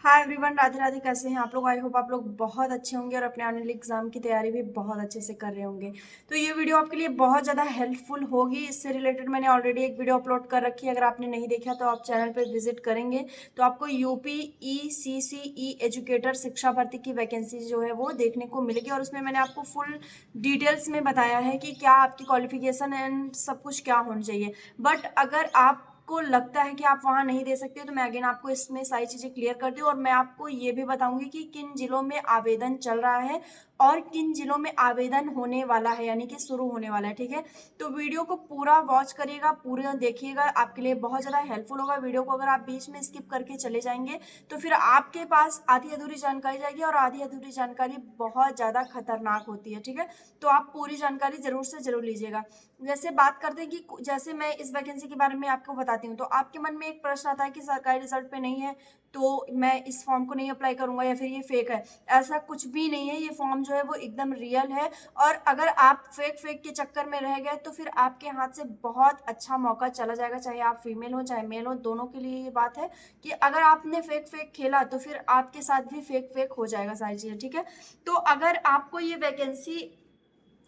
Hi everyone, Radhe Radhe. कैसे हैं आप लोग? आई होप आप लोग बहुत अच्छे होंगे और अपने आने वाले एग्जाम की तैयारी भी बहुत अच्छे से कर रहे होंगे। तो ये वीडियो आपके लिए बहुत ज़्यादा हेल्पफुल होगी। इससे रिलेटेड मैंने ऑलरेडी एक वीडियो अपलोड कर रखी है। अगर आपने नहीं देखा तो आप चैनल पर विजिट करेंगे तो आपको यूपी ECCE एजुकेटर शिक्षा भर्ती की वैकेंसी जो है वो देखने को मिलेगी। और उसमें मैंने आपको फुल डिटेल्स में बताया है कि क्या आपकी क्वालिफिकेशन एंड सब कुछ क्या होना चाहिए। बट अगर आप को लगता है कि आप वहां नहीं दे सकते तो मैं अगेन आपको इसमें सारी चीजें क्लियर कर दूं। और मैं आपको ये भी बताऊंगी कि किन जिलों में आवेदन चल रहा है और किन जिलों में आवेदन होने वाला है, यानी कि शुरू होने वाला है। ठीक है, तो वीडियो को पूरा वॉच करिएगा, पूरा देखिएगा, आपके लिए बहुत ज्यादा हेल्पफुल होगा। वीडियो को अगर आप बीच में स्किप करके चले जाएंगे तो फिर आपके पास आधी अधूरी जानकारी जाएगी और आधी अधूरी जानकारी बहुत ज्यादा खतरनाक होती है। ठीक है, तो आप पूरी जानकारी जरूर से जरूर लीजिएगा। जैसे बात करते हैं कि जैसे मैं इस वैकेंसी के बारे में आपको बताती हूँ तो आपके मन में एक प्रश्न आता है कि सरकारी रिजल्ट पे नहीं है तो मैं इस फॉर्म को नहीं अप्लाई करूंगा या फिर ये फेक है। ऐसा कुछ भी नहीं है, ये फॉर्म जो है वो एकदम रियल है। और अगर आप फेक फेक के चक्कर में रह गए तो फिर आपके हाथ से बहुत अच्छा मौका चला जाएगा, चाहे आप फीमेल हो चाहे मेल हो, दोनों के लिए ये बात है कि अगर आपने फेक फेक खेला तो फिर आपके साथ भी फेक फेक हो जाएगा सारी चीजें। ठीक है, तो अगर आपको ये वैकेंसी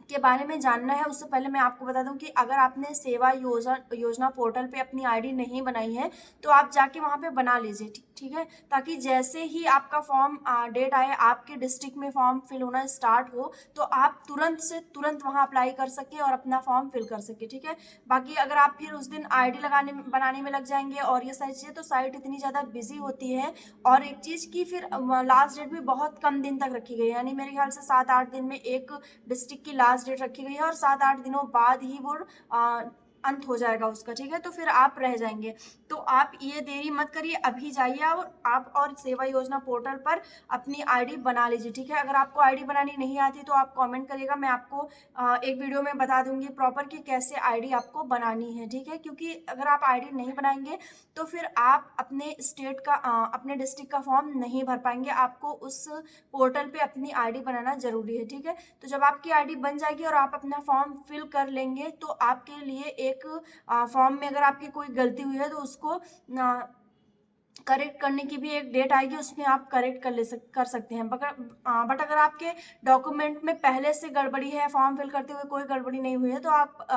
के बारे में जानना है उससे पहले मैं आपको बता दूं कि अगर आपने सेवा योजना पोर्टल पे अपनी आईडी नहीं बनाई है तो आप जाके वहां पे बना लीजिए। ठीक है, ताकि जैसे ही आपका फॉर्म डेट आए, आपके डिस्ट्रिक्ट में फॉर्म फिल होना स्टार्ट हो तो आप तुरंत से तुरंत वहां अप्लाई कर सके और अपना फॉर्म फिल कर सके। ठीक है, बाकी अगर आप फिर उस दिन आईडी बनाने में लग जाएंगे और ये सारी चीजें, तो साइट इतनी ज्यादा बिजी होती है। और एक चीज की फिर लास्ट डेट भी बहुत कम दिन तक रखी गई है, यानी मेरे ख्याल से 7-8 दिन में एक डिस्ट्रिक्ट की लास्ट डेट रखी गई है और 7-8 दिनों बाद ही वो अंत हो जाएगा उसका। ठीक है, तो फिर आप रह जाएंगे। तो आप ये देरी मत करिए, अभी जाइए और आप और सेवा योजना पोर्टल पर अपनी आईडी बना लीजिए। ठीक है, अगर आपको आईडी बनानी नहीं आती तो आप कमेंट करिएगा, मैं आपको एक वीडियो में बता दूंगी प्रॉपर कि कैसे आईडी आपको बनानी है। ठीक है, क्योंकि अगर आप आईडी नहीं बनाएंगे तो फिर आप अपने स्टेट का अपने डिस्ट्रिक्ट का फॉर्म नहीं भर पाएंगे। आपको उस पोर्टल पे अपनी आईडी बनाना जरूरी है। ठीक है, तो जब आपकी आईडी बन जाएगी और आप अपना फॉर्म फिल कर लेंगे तो आपके लिए एक फॉर्म में अगर आपकी कोई गलती हुई है तो उसको करेक्ट करने की भी एक डेट आएगी, उसमें आप करेक्ट कर सकते हैं। बट अगर आपके डॉक्यूमेंट में पहले से गड़बड़ी है, फॉर्म फिल करते हुए कोई गड़बड़ी नहीं हुई है, तो आप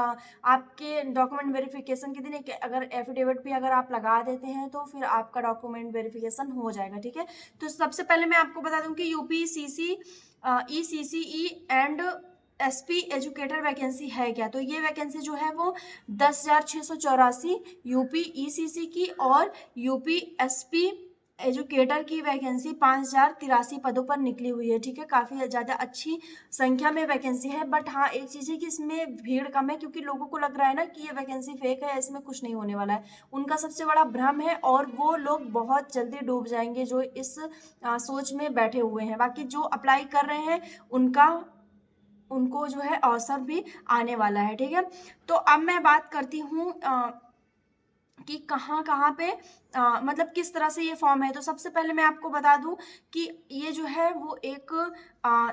आपके डॉक्यूमेंट वेरिफिकेशन के दिन एक अगर एफिडेविट भी अगर आप लगा देते हैं तो फिर आपका डॉक्यूमेंट वेरिफिकेशन हो जाएगा। ठीक है, तो सबसे पहले मैं आपको बता दूं कि ECCE and SP educator vacancy है क्या। तो ये वैकेंसी जो है वो 10,684 यूपी ECC की और यूपी SP एजुकेटर की वैकेंसी 5,083 पदों पर निकली हुई है। ठीक है, काफी ज्यादा अच्छी संख्या में वैकेंसी है। बट हाँ, एक चीज है कि इसमें भीड़ कम है, क्योंकि लोगों को लग रहा है ना कि ये वैकेंसी फेक है, इसमें कुछ नहीं होने वाला है। उनका सबसे बड़ा भ्रम है और वो लोग बहुत जल्दी डूब जाएंगे जो इस सोच में बैठे हुए हैं। बाकी जो अप्लाई कर रहे हैं उनको जो है अवसर भी आने वाला है। ठीक है, तो अब मैं बात करती हूँ कि कहाँ कहाँ पे मतलब किस तरह से ये फॉर्म है। तो सबसे पहले मैं आपको बता दूं कि ये जो है वो एक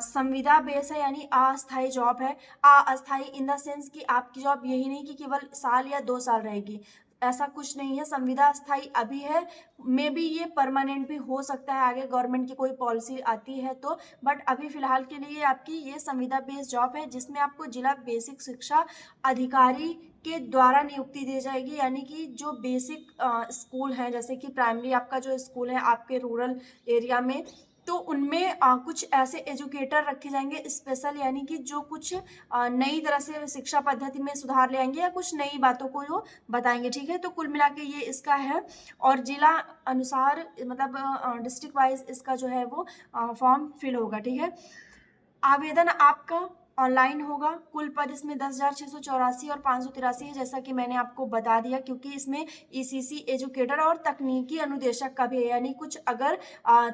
संविदा बेस है, यानी अस्थायी जॉब है। अस्थायी इन द सेंस कि आपकी जॉब यही नहीं कि केवल साल या 2 साल रहेगी, ऐसा कुछ नहीं है। संविदा अस्थायी अभी है, मे बी ये परमानेंट भी हो सकता है आगे गवर्नमेंट की कोई पॉलिसी आती है तो। बट अभी फिलहाल के लिए आपकी ये संविदा बेस्ड जॉब है जिसमें आपको जिला बेसिक शिक्षा अधिकारी के द्वारा नियुक्ति दी जाएगी। यानी कि जो बेसिक स्कूल हैं, जैसे कि प्राइमरी आपका जो स्कूल है आपके रूरल एरिया में, तो उनमें कुछ ऐसे एजुकेटर रखे जाएंगे स्पेशल, यानी कि जो कुछ नई तरह से शिक्षा पद्धति में सुधार ले आएंगे या कुछ नई बातों को जो बताएंगे। ठीक है, तो कुल मिला के ये इसका है। और जिला अनुसार मतलब डिस्ट्रिक्ट वाइज इसका जो है वो फॉर्म फिल होगा। ठीक है, आवेदन आपका ऑनलाइन होगा। कुल पद इसमें 10,684 और 583 है, जैसा कि मैंने आपको बता दिया, क्योंकि इसमें ECC एजुकेटर और तकनीकी अनुदेशक का भी है। यानी कुछ अगर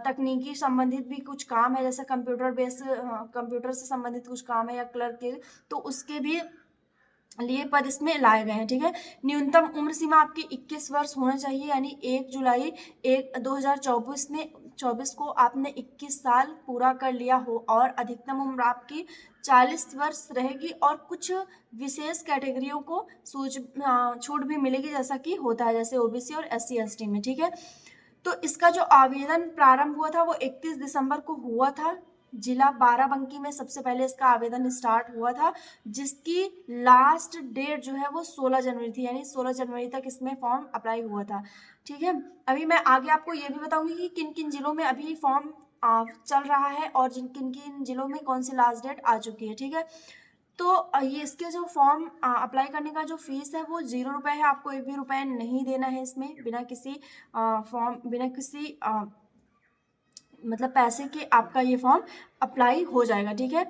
तकनीकी संबंधित भी कुछ काम है, जैसे कंप्यूटर से संबंधित कुछ काम है या क्लर्क के, तो उसके भी लिए पद इसमें लाए गए हैं। ठीक है, न्यूनतम उम्र सीमा आपकी 21 वर्ष होना चाहिए, यानी 1 जुलाई 2024 को आपने 21 साल पूरा कर लिया हो और अधिकतम उम्र आपकी 40 वर्ष रहेगी। और कुछ विशेष कैटेगरियों को छूट भी मिलेगी, जैसा कि होता है जैसे OBC और SC ST में। ठीक है, तो इसका जो आवेदन प्रारंभ हुआ था वो 31 दिसंबर को हुआ था। जिला बाराबंकी में सबसे पहले इसका आवेदन स्टार्ट हुआ था, जिसकी लास्ट डेट जो है वो 16 जनवरी थी, यानी 16 जनवरी तक इसमें फॉर्म अप्लाई हुआ था। ठीक है, अभी मैं आगे आपको ये भी बताऊंगी कि किन किन जिलों में अभी फॉर्म चल रहा है और किन किन जिलों में कौन सी लास्ट डेट आ चुकी है। ठीक है, तो ये इसके जो फॉर्म अप्लाई करने का जो फीस है वो 0 रुपये है, आपको 1 भी रुपये नहीं देना है इसमें, बिना किसी बिना किसी मतलब पैसे के आपका ये फॉर्म अप्लाई हो जाएगा। ठीक है,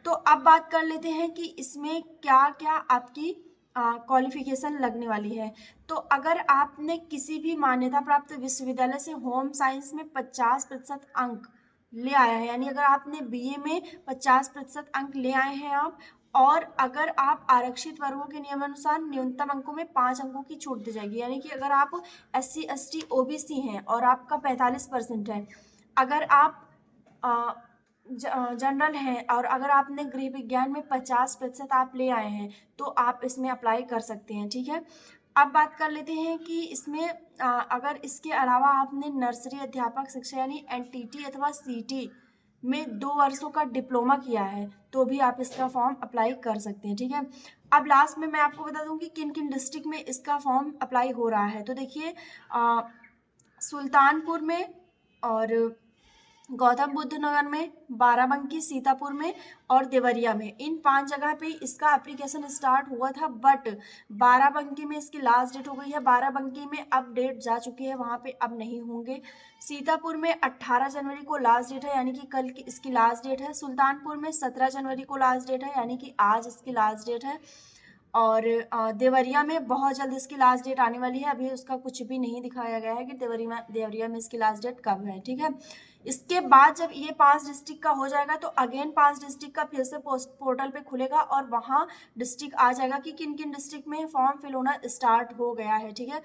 तो अब बात कर लेते हैं कि इसमें क्या क्या आपकी क्वालिफिकेशन लगने वाली है। तो अगर आपने किसी भी मान्यता प्राप्त विश्वविद्यालय से होम साइंस में 50% अंक ले आया है, यानी अगर आपने बीए में 50% अंक ले आए हैं आप, और अगर आप आरक्षित वर्गों के नियमानुसार न्यूनतम अंकों में 5 अंकों की छूट दी जाएगी, यानी कि अगर आप SC ST OBC हैं और आपका 45% है, अगर आप जनरल हैं और अगर आपने गृह विज्ञान में 50% आप ले आए हैं तो आप इसमें अप्लाई कर सकते हैं। ठीक है, अब बात कर लेते हैं कि इसमें अगर इसके अलावा आपने नर्सरी अध्यापक शिक्षा यानी NTT अथवा CT में 2 वर्षों का डिप्लोमा किया है तो भी आप इसका फॉर्म अप्लाई कर सकते हैं। ठीक है, अब लास्ट में मैं आपको बता दूं कि किन किन डिस्ट्रिक्ट में इसका फॉर्म अप्लाई हो रहा है। तो देखिए, सुल्तानपुर में और गौतम बुद्ध नगर में, बाराबंकी, सीतापुर में और देवरिया में, इन 5 जगह पे इसका एप्लीकेशन स्टार्ट हुआ था, बट बाराबंकी में इसकी लास्ट डेट हो गई है। बाराबंकी में अब डेट जा चुकी है, वहाँ पे अब नहीं होंगे। सीतापुर में 18 जनवरी को लास्ट डेट है, यानी कि कल की इसकी लास्ट डेट है। सुल्तानपुर में 17 जनवरी को लास्ट डेट है, यानी कि आज इसकी लास्ट डेट है। और देवरिया में बहुत जल्द इसकी लास्ट डेट आने वाली है, अभी उसका कुछ भी नहीं दिखाया गया है कि देवरिया में इसकी लास्ट डेट कब है। ठीक है, इसके बाद जब ये 5 डिस्ट्रिक्ट का हो जाएगा तो अगेन 5 डिस्ट्रिक्ट का फिर से पोर्टल पे खुलेगा और वहाँ डिस्ट्रिक्ट आ जाएगा कि किन किन डिस्ट्रिक्ट में फॉर्म फिल होना स्टार्ट हो गया है। ठीक है,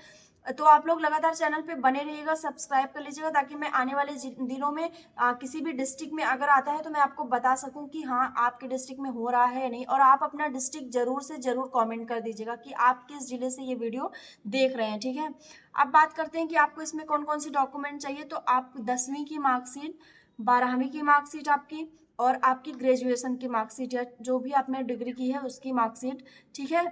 तो आप लोग लगातार चैनल पे बने रहिएगा, सब्सक्राइब कर लीजिएगा, ताकि मैं आने वाले दिनों में किसी भी डिस्ट्रिक्ट में अगर आता है तो मैं आपको बता सकूं कि हाँ आपके डिस्ट्रिक्ट में हो रहा है या नहीं। और आप अपना डिस्ट्रिक्ट जरूर से जरूर कमेंट कर दीजिएगा कि आप किस जिले से ये वीडियो देख रहे हैं। ठीक है, अब बात करते हैं कि आपको इसमें कौन कौन सी डॉक्यूमेंट चाहिए। तो आप 10वीं की मार्कशीट, 12वीं की मार्कशीट आपकी, और आपकी ग्रेजुएशन की मार्कशीट या जो भी आपने डिग्री की है उसकी मार्कशीट। ठीक है,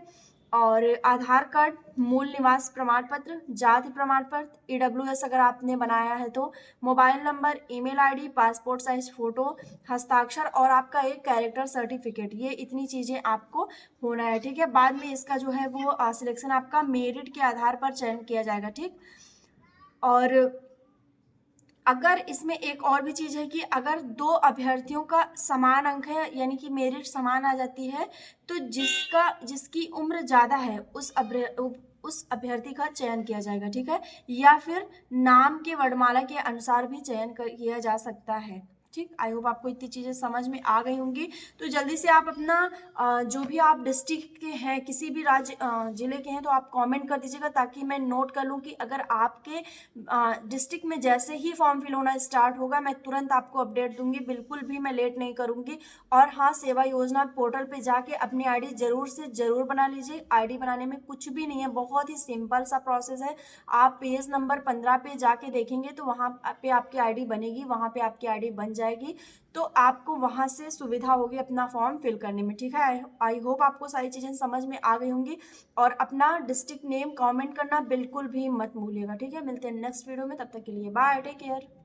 और आधार कार्ड, मूल निवास प्रमाण पत्र, जाति प्रमाण पत्र, EWS अगर आपने बनाया है तो, mobile number, email ID, passport size photo, हस्ताक्षर और आपका एक कैरेक्टर सर्टिफिकेट, ये इतनी चीज़ें आपको होना है। ठीक है, बाद में इसका जो है वो सिलेक्शन आपका मेरिट के आधार पर चयन किया जाएगा। ठीक, और अगर इसमें एक और भी चीज़ है कि अगर 2 अभ्यर्थियों का समान अंक है, यानी कि मेरिट समान आ जाती है, तो जिसकी उम्र ज़्यादा है उस अभ्यर्थी का चयन किया जाएगा। ठीक है, या फिर नाम के वर्णमाला के अनुसार भी चयन किया जा सकता है। ठीक, आई होप आपको इतनी चीज़ें समझ में आ गई होंगी। तो जल्दी से आप अपना जो भी आप डिस्ट्रिक्ट के हैं, किसी भी राज्य जिले के हैं, तो आप कमेंट कर दीजिएगा ताकि मैं नोट कर लूँ कि अगर आपके डिस्ट्रिक्ट में जैसे ही फॉर्म फिल होना स्टार्ट होगा मैं तुरंत आपको अपडेट दूंगी, बिल्कुल भी मैं लेट नहीं करूंगी। और हाँ, सेवा योजना पोर्टल पे जाके अपनी आईडी जरूर से जरूर बना लीजिए। आईडी बनाने में कुछ भी नहीं है, बहुत ही सिंपल सा प्रोसेस है। आप पेज नंबर 15 पे जाके देखेंगे तो वहाँ पे आपकी आईडी बनेगी, वहाँ पे आपकी आईडी बन जाएगी, तो आपको वहाँ से सुविधा होगी अपना फॉर्म फिल करने में। ठीक है, आई होप आपको सारी चीज़ें समझ में आ गई होंगी। और अपना डिस्ट्रिक्ट नेम कमेंट करना बिल्कुल भी मत भूलिएगा। ठीक है, मिलते हैं नेक्स्ट वीडियो में, तब तक के लिए बाय, टेक केयर।